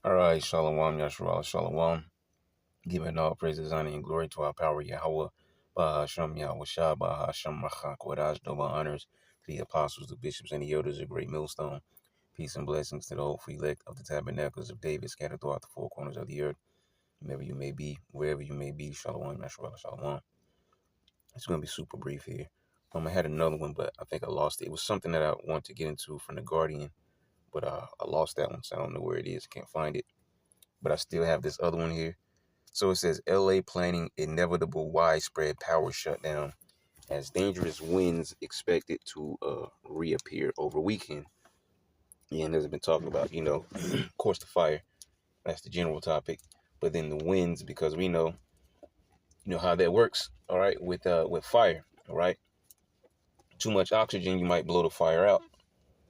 All right, Shalom, Yashua, Shalom. Giving all praises, honor, and glory to our power, Yahweh. Bahasham Yahweh Shah, Bahasham Machak, Wadaj, double honors to the apostles, the bishops, and the elders of Great Millstone. Peace and blessings to the hopeful elect of the tabernacles of David scattered throughout the four corners of the earth. Wherever you may be, wherever you may be, Shalom, Yashua, Shalom. It's going to be super brief here. I had another one, but I think I lost it. It was something that I wanted to get into from The Guardian, but I lost that one, so I don't know where it is. Can't find it. But I still have this other one here. So it says LA planning inevitable widespread power shutdown as dangerous winds expected to reappear over weekend. And there's been talking about, of course, the fire. That's the general topic. But then the winds, because we know, how that works. All right, with fire. All right, too much oxygen, you might blow the fire out,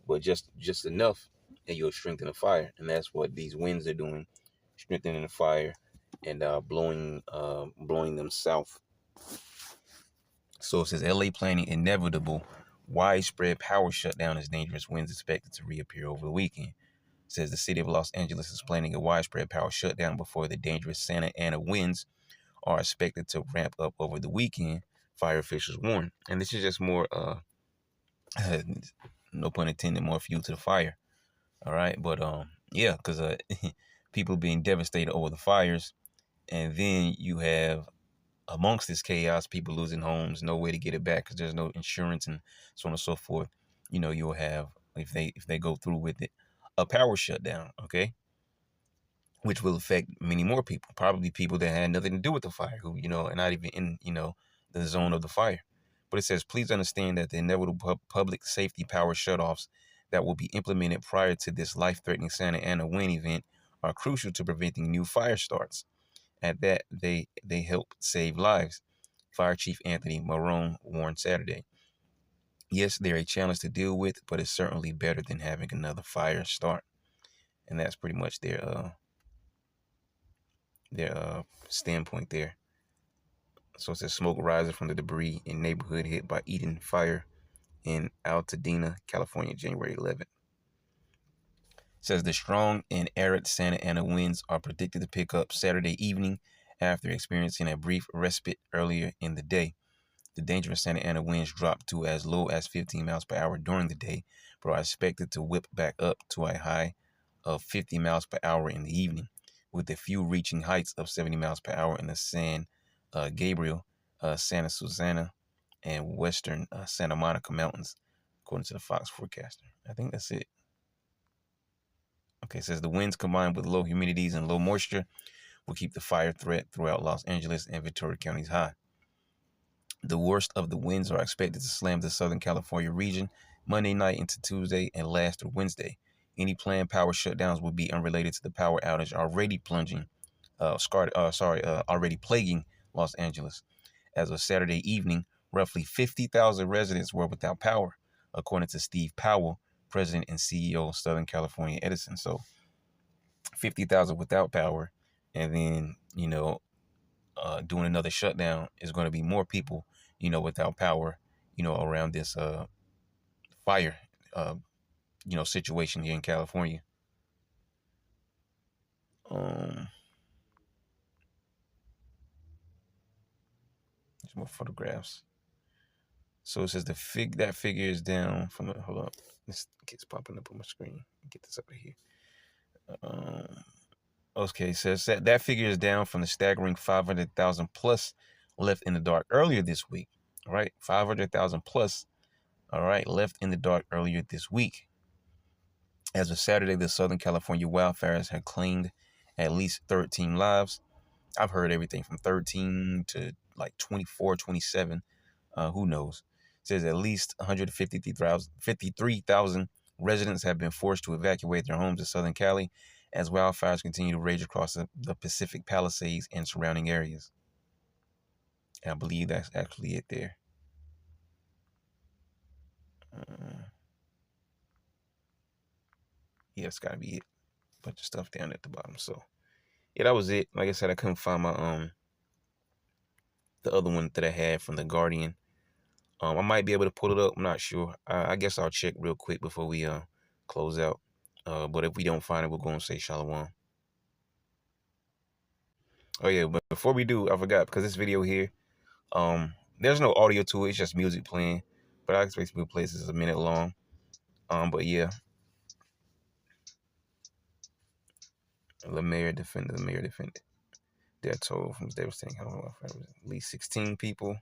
but just enough, and you'll strengthen the fire. And that's what these winds are doing, strengthening the fire and blowing them south. So it says LA planning inevitable widespread power shutdown as dangerous winds expected to reappear over the weekend. It says the city of Los Angeles is planning a widespread power shutdown before the dangerous Santa Ana winds are expected to ramp up over the weekend, fire officials warn. And this is just more, no pun intended, more fuel to the fire. All right. But yeah, because people being devastated over the fires. And then you have amongst this chaos, people losing homes, no way to get it back because there's no insurance and so on and so forth. You'll have, if they go through with it, a power shutdown, okay? Which will affect many more people, probably people that had nothing to do with the fire, who, are not even in, the zone of the fire. But it says, please understand that the inevitable public safety power shutoffs that will be implemented prior to this life-threatening Santa Ana wind event are crucial to preventing new fire starts. At that, they help save lives, Fire Chief Anthony Marone warned Saturday. Yes, they're a challenge to deal with, but it's certainly better than having another fire start. And that's pretty much their standpoint there. So it says smoke rising from the debris in neighborhood hit by Eden Fire in Altadena, California, January 11th. It says the strong and arid Santa Ana winds are predicted to pick up Saturday evening after experiencing a brief respite earlier in the day. The dangerous Santa Ana winds dropped to as low as 15 miles per hour during the day, but are expected to whip back up to a high of 50 miles per hour in the evening, with a few reaching heights of 70 miles per hour in the San Gabriel, Santa Susana, and western Santa Monica Mountains, according to the Fox forecaster. I think that's it. Okay, it says the winds combined with low humidities and low moisture will keep the fire threat throughout Los Angeles and Ventura counties high. The worst of the winds are expected to slam the Southern California region Monday night into Tuesday and last through Wednesday. Any planned power shutdowns will be unrelated to the power outage already plaguing Los Angeles. As of Saturday evening, roughly 50,000 residents were without power, according to Steve Powell, president and CEO of Southern California Edison. So 50,000 without power, and then, doing another shutdown is going to be more people, without power, around this fire, situation here in California. There's more photographs. So it says that figure is down from the, hold up, this keeps popping up on my screen. Get this over here. Okay, it says that figure is down from the staggering 500,000 plus left in the dark earlier this week. All right, 500,000 plus. All right, left in the dark earlier this week. As of Saturday, the Southern California wildfires had claimed at least 13 lives. I've heard everything from 13 to like 24, 27. Who knows? It says at least 153,000 residents have been forced to evacuate their homes in Southern Cali as wildfires continue to rage across the Pacific Palisades and surrounding areas. And I believe that's actually it there. Yeah, it's got to be it. Bunch of stuff down at the bottom. So, yeah, that was it. Like I said, I couldn't find my the other one that I had from The Guardian. I might be able to pull it up. I'm not sure. I guess I'll check real quick before we close out. But if we don't find it, we'll go and say shalom. Oh yeah, but before we do, I forgot because this video here, there's no audio to it. It's just music playing. But I expect people to play this is a minute long. But yeah, Lemaire defended. Death toll from devastating. I don't know if it was at least 16 people.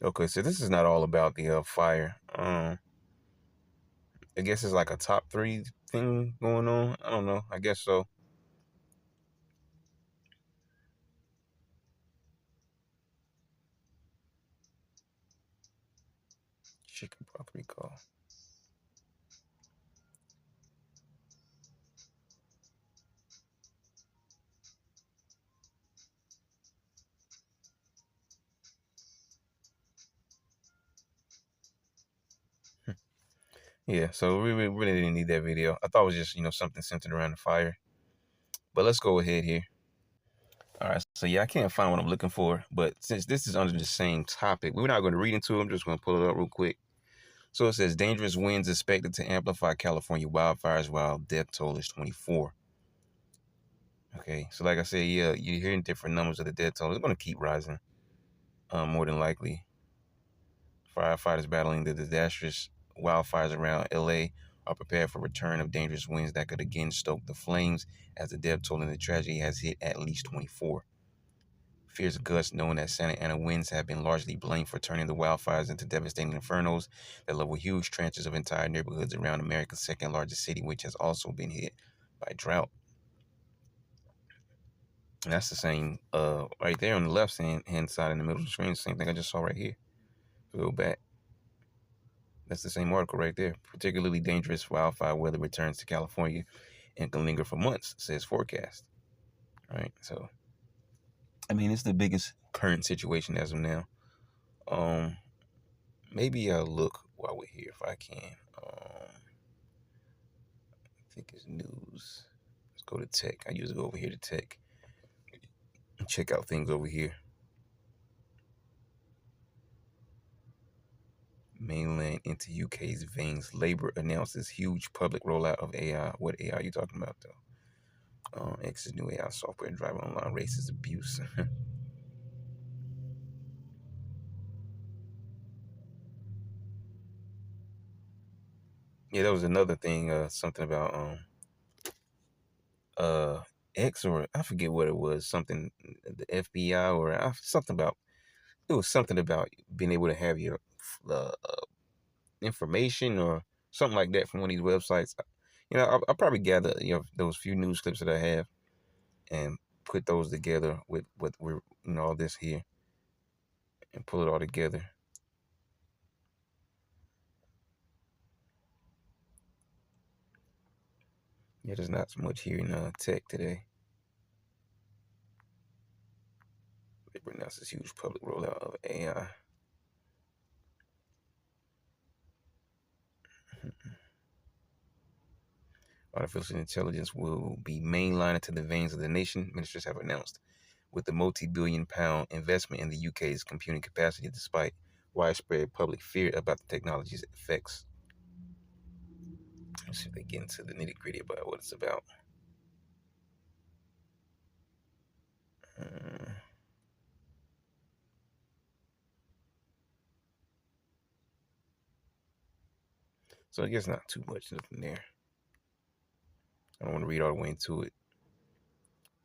Okay, so this is not all about the fire. I guess it's like a top 3 thing going on. I don't know. I guess so. Chickenpox recall. Yeah, so we really didn't need that video. I thought it was just, something centered around the fire. But let's go ahead here. All right, so yeah, I can't find what I'm looking for, but since this is under the same topic, we're not going to read into it. I'm just going to pull it up real quick. So it says, dangerous winds expected to amplify California wildfires while death toll is 24. Okay, so like I said, yeah, you're hearing different numbers of the death toll. It's going to keep rising, more than likely. Firefighters battling the disastrous wildfires around LA are prepared for return of dangerous winds that could again stoke the flames as the death toll in the tragedy has hit at least 24. Fierce gusts known as Santa Ana winds have been largely blamed for turning the wildfires into devastating infernos that level huge trenches of entire neighborhoods around America's second largest city, which has also been hit by drought. And that's the same right there on the left hand side in the middle of the screen. Same thing I just saw right here. Go back. That's the same article right there. Particularly dangerous wildfire weather returns to California and can linger for months, says forecast. All right, so I mean, it's the biggest current situation as of now. Maybe I'll look while we're here if I can. I think it's news. Let's go to tech. I usually go over here to tech and check out things over here. Mainland into UK's veins. Labour announces huge public rollout of AI. What AI are you talking about, though? X's new AI software driving online racist abuse. Yeah, that was another thing. Something about X, or I forget what it was. Something the FBI or something about. It was something about being able to have your information or something like that from one of these websites. I'll probably gather those few news clips that I have and put those together with we're all this here and pull it all together. Yeah, there's not so much here in tech today. They announced this huge public rollout of AI. Artificial intelligence will be mainlined into the veins of the nation, ministers have announced, with the multi-billion-pound investment in the UK's computing capacity despite widespread public fear about the technology's effects. Let's see if they get into the nitty-gritty about what it's about. So I guess not too much nothing there. I don't want to read all the way into it.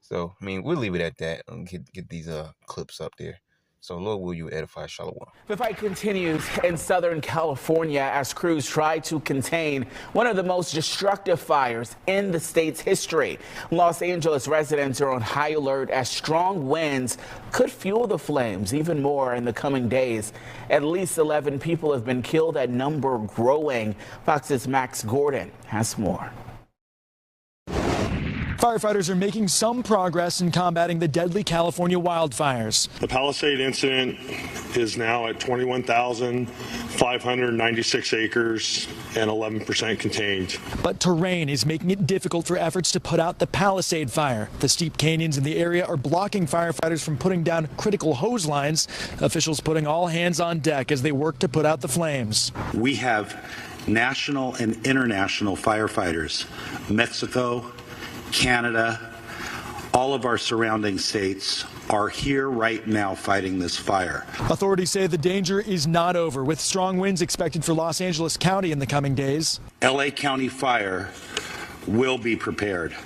So, I mean, we'll leave it at that and get these clips up there. So, Lord, will you edify Shalom? The fight continues in Southern California as crews try to contain one of the most destructive fires in the state's history. Los Angeles residents are on high alert as strong winds could fuel the flames even more in the coming days. At least 11 people have been killed, that number growing. Fox's Max Gordon has more. Firefighters are making some progress in combating the deadly California wildfires. The Palisade incident is now at 21,596 acres and 11% contained. But terrain is making it difficult for efforts to put out the Palisade fire. The steep canyons in the area are blocking firefighters from putting down critical hose lines. Officials putting all hands on deck as they work to put out the flames. We have national and international firefighters, Mexico, Canada, all of our surrounding states are here right now fighting this fire. Authorities say the danger is not over, with strong winds expected for Los Angeles County in the coming days. LA County Fire will be prepared.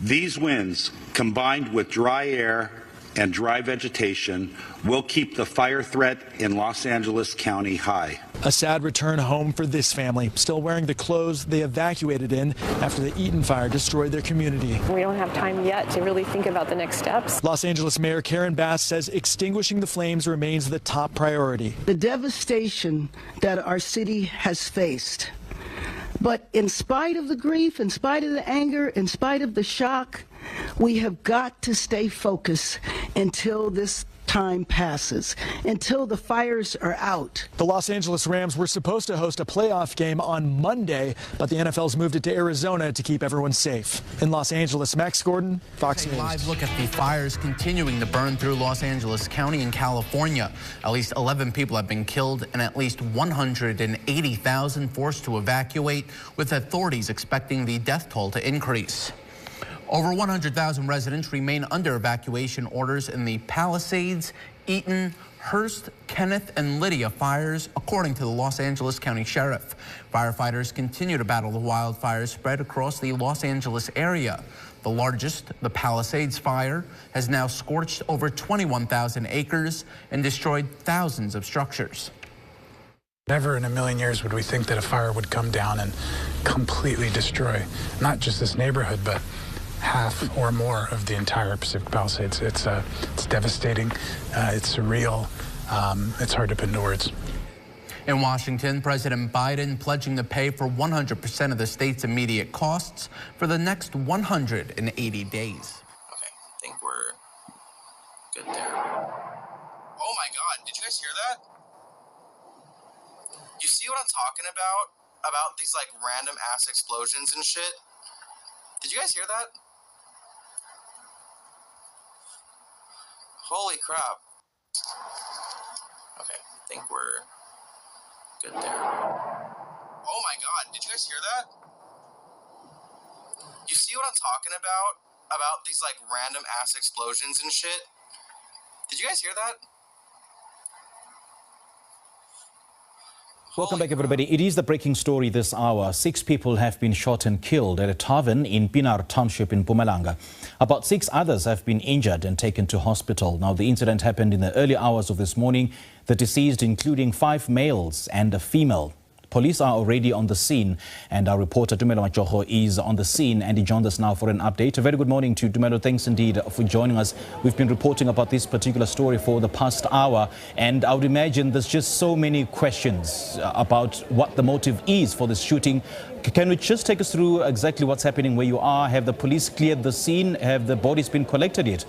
These winds, combined with dry air and dry vegetation, will keep the fire threat in Los Angeles County high. A sad return home for this family, still wearing the clothes they evacuated in after the Eaton fire destroyed their community. We don't have time yet to really think about the next steps. Los Angeles Mayor Karen Bass says extinguishing the flames remains the top priority. The devastation that our city has faced. But in spite of the grief, in spite of the anger, in spite of the shock, we have got to stay focused until this time passes, until the fires are out. The Los Angeles Rams were supposed to host a playoff game on Monday, but the NFL's moved it to Arizona to keep everyone safe. In Los Angeles, Max Gordon, Fox News. A live look at the fires continuing to burn through Los Angeles County in California. At least 11 people have been killed and at least 180,000 forced to evacuate, with authorities expecting the death toll to increase. Over 100,000 residents remain under evacuation orders in the Palisades, Eaton, Hearst, Kenneth, and Lydia fires, according to the Los Angeles County Sheriff. Firefighters continue to battle the wildfires spread across the Los Angeles area. The largest, the Palisades fire, has now scorched over 21,000 acres and destroyed thousands of structures. Never in a million years would we think that a fire would come down and completely destroy not just this neighborhood, but half or more of the entire Pacific Palisades. It's devastating. It's surreal. It's hard to put into words. In Washington, President Biden pledging to pay for 100% of the state's immediate costs for the next 180 days. Okay, I think we're good there. Oh my God, did you guys hear that? You see what I'm talking about? About these like random ass explosions and shit? Did you guys hear that? Holy crap. Okay, I think we're good there. Oh my God, did you guys hear that? You see what I'm talking about? About these like random ass explosions and shit? Did you guys hear that? Welcome back, everybody. It is the breaking story this hour. 6 people have been shot and killed at a tavern in Pinar Township in Mpumalanga. About 6 others have been injured and taken to hospital. Now, the incident happened in the early hours of this morning. The deceased, including 5 males and a female. Police are already on the scene, and our reporter Tumelo Majoho is on the scene, and he joined us now for an update. A very good morning to Tumelo. Thanks indeed for joining us. We've been reporting about this particular story for the past hour, and I would imagine there's just so many questions about what the motive is for this shooting. Can we just take us through exactly what's happening where you are? Have the police cleared the scene? Have the bodies been collected yet?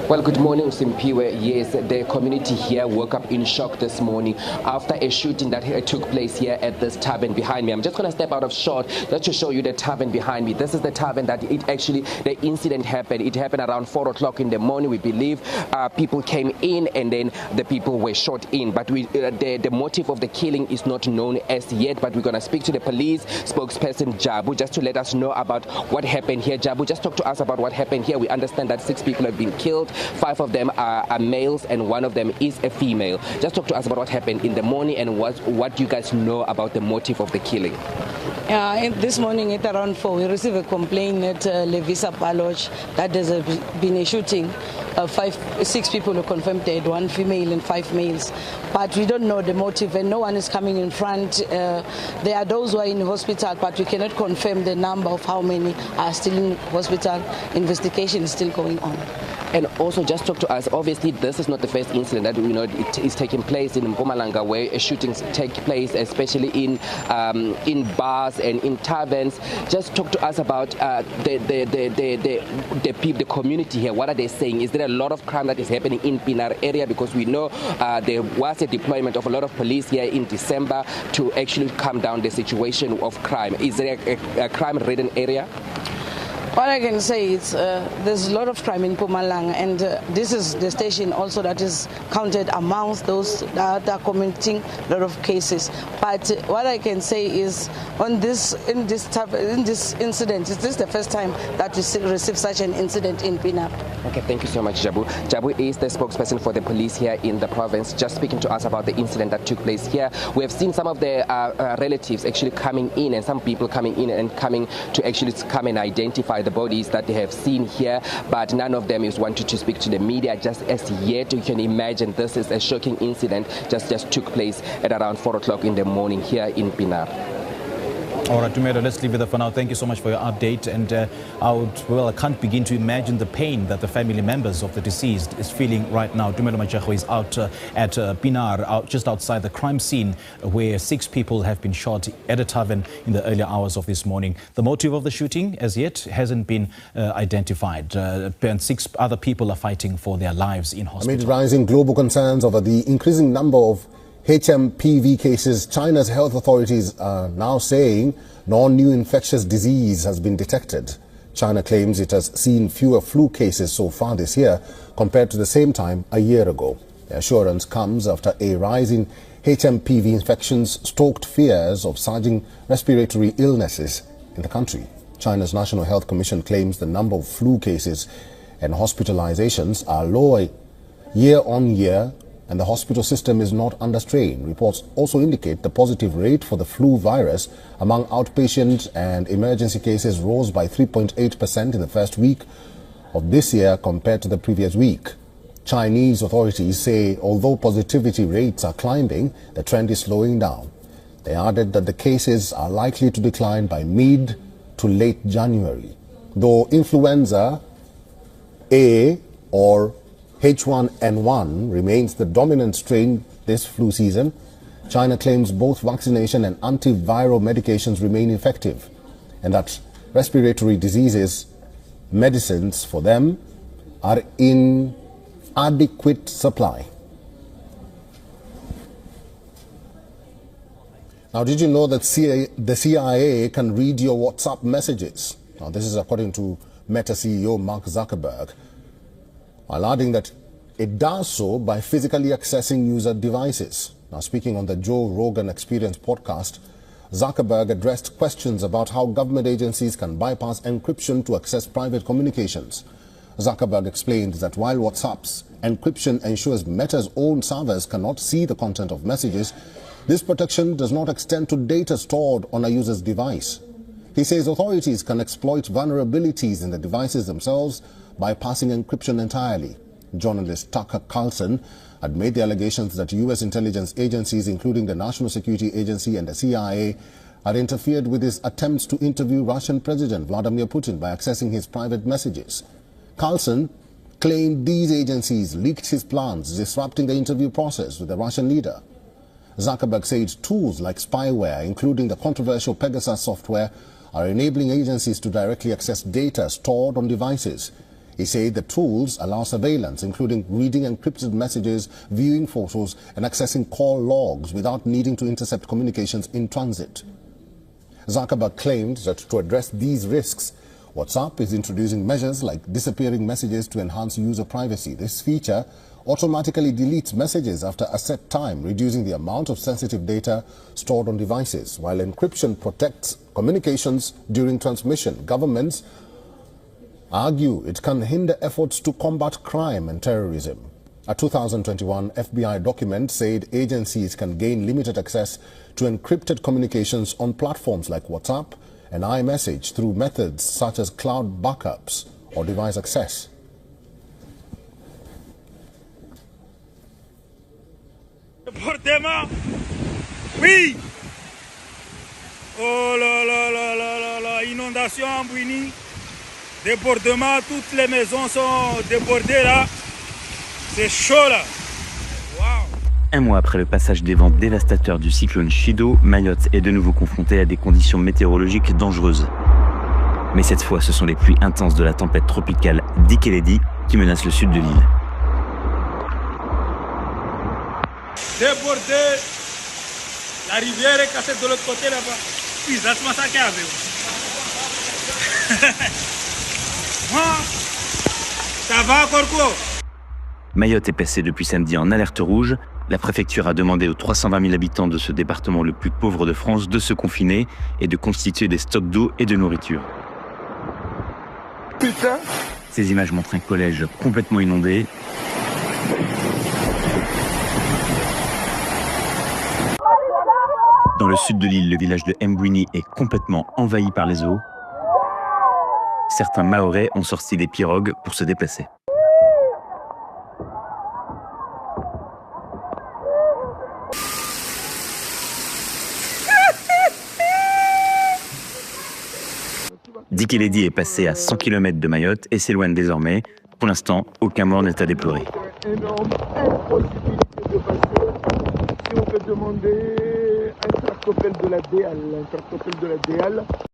Well, good morning, Simpiwe. Yes, the community here woke up in shock this morning after a shooting that took place here at this tavern behind me. I'm just going to step out of shot just to show you the tavern behind me. This is the tavern that the incident happened. It happened around 4 o'clock in the morning, we believe. People came in and then the people were shot in. But the motive of the killing is not known as yet. But we're going to speak to the police spokesperson, Jabu, just to let us know about what happened here. Jabu, just talk to us about what happened here. We understand that 6 people have been killed. 5 of them are males and 1 of them is a female. Just talk to us about what happened in the morning and what you guys know about the motive of the killing. This morning at around 4, we received a complaint at Levisa Paloj that there's been a shooting. 6 people were confirmed dead, 1 female and 5 males. But we don't know the motive and no one is coming in front. There are those who are in hospital, but we cannot confirm the number of how many are still in hospital. Investigation is still going on. And also just talk to us. Obviously, this is not the first incident that we know it is taking place in Mpumalanga, where shootings take place, especially in bars and in taverns. Just talk to us about the community here. What are they saying? Is there a lot of crime that is happening in Pinar area? Because we know there was a deployment of a lot of police here in December to actually calm down the situation of crime. Is there a crime-ridden area? What I can say is there's a lot of crime in Mpumalanga, and this is the station also that is counted amongst those that are committing a lot of cases. But what I can say is in this incident, is this the first time that we received such an incident in Pinar? Okay, thank you so much, Jabu. Jabu is the spokesperson for the police here in the province, just speaking to us about the incident that took place here. We have seen some of the relatives actually coming in, and some people coming in and coming to actually come and identify the bodies that they have seen here, but none of them is wanting to speak to the media just as yet. You can imagine this is a shocking incident just took place at around 4 o'clock in the morning here in Pinar. All right, Tumelo, let's leave it there for now. Thank you so much for your update. And I can't begin to imagine the pain that the family members of the deceased is feeling right now. Tumelo Machego is out at Pinar, just outside the crime scene, where 6 people have been shot at a tavern in the earlier hours of this morning. The motive of the shooting, as yet, hasn't been identified. And 6 other people are fighting for their lives in hospital. Amid rising global concerns over the increasing number of HMPV cases, China's health authorities are now saying no new infectious disease has been detected. China claims it has seen fewer flu cases so far this year compared to the same time a year ago. The assurance comes after a rise in HMPV infections stoked fears of surging respiratory illnesses in the country. China's National Health Commission claims the number of flu cases and hospitalizations are lower year on year, and the hospital system is not under strain. Reports also indicate the positive rate for the flu virus among outpatient and emergency cases rose by 3.8% in the first week of this year compared to the previous week. Chinese authorities say although positivity rates are climbing, the trend is slowing down. They added that the cases are likely to decline by mid to late January. Though influenza A or H1N1 remains the dominant strain this flu season, China claims both vaccination and antiviral medications remain effective, and that respiratory diseases medicines for them are in adequate supply. Now, did you know that the CIA can read your WhatsApp messages? Now, this is according to Meta CEO Mark Zuckerberg, while adding that it does so by physically accessing user devices. Now, speaking on the Joe Rogan Experience podcast, Zuckerberg addressed questions about how government agencies can bypass encryption to access private communications. Zuckerberg explained that while WhatsApp's encryption ensures Meta's own servers cannot see the content of messages, this protection does not extend to data stored on a user's device. He says authorities can exploit vulnerabilities in the devices themselves bypassing encryption entirely. Journalist Tucker Carlson had made the allegations that U.S. intelligence agencies, including the National Security Agency and the CIA, had interfered with his attempts to interview Russian President Vladimir Putin by accessing his private messages. Carlson claimed these agencies leaked his plans, disrupting the interview process with the Russian leader. Zuckerberg said tools like spyware, including the controversial Pegasus software, are enabling agencies to directly access data stored on devices. He said the tools allow surveillance, including reading encrypted messages, viewing photos, and accessing call logs without needing to intercept communications in transit. Zuckerberg claimed that to address these risks, WhatsApp is introducing measures like disappearing messages to enhance user privacy. This feature automatically deletes messages after a set time, reducing the amount of sensitive data stored on devices. While encryption protects communications during transmission, governments argue it can hinder efforts to combat crime and terrorism. A 2021 FBI document said agencies can gain limited access to encrypted communications on platforms like WhatsApp and iMessage through methods such as cloud backups or device access. Oui. Oh là là là là là là, inondation en Bouini. Débordement, toutes les maisons sont débordées là. C'est chaud là. Wow. Un mois après le passage des vents dévastateurs du cyclone Chido, Mayotte est de nouveau confrontée à des conditions météorologiques dangereuses. Mais cette fois, ce sont les pluies intenses de la tempête tropicale Dikeledi qui menacent le sud de l'île. Débordé, la rivière est cassée de l'autre côté là-bas. Puis ça se massacre avec ça va encore quoi? Mayotte est passée depuis samedi en alerte rouge. La préfecture a demandé aux 320 000 habitants de ce département le plus pauvre de France de se confiner et de constituer des stocks d'eau et de nourriture. Putain. Ces images montrent un collège complètement inondé. Dans le sud de l'île, le village de Mbwini est complètement envahi par les eaux. Certains Mahorais ont sorti des pirogues pour se déplacer. Dikeledi est passé à 100 km de Mayotte et s'éloigne désormais. Pour l'instant, aucun mort n'est à déplorer. Énorme impossibilité de passer. Si on peut demander un tractopelle de la DEAL,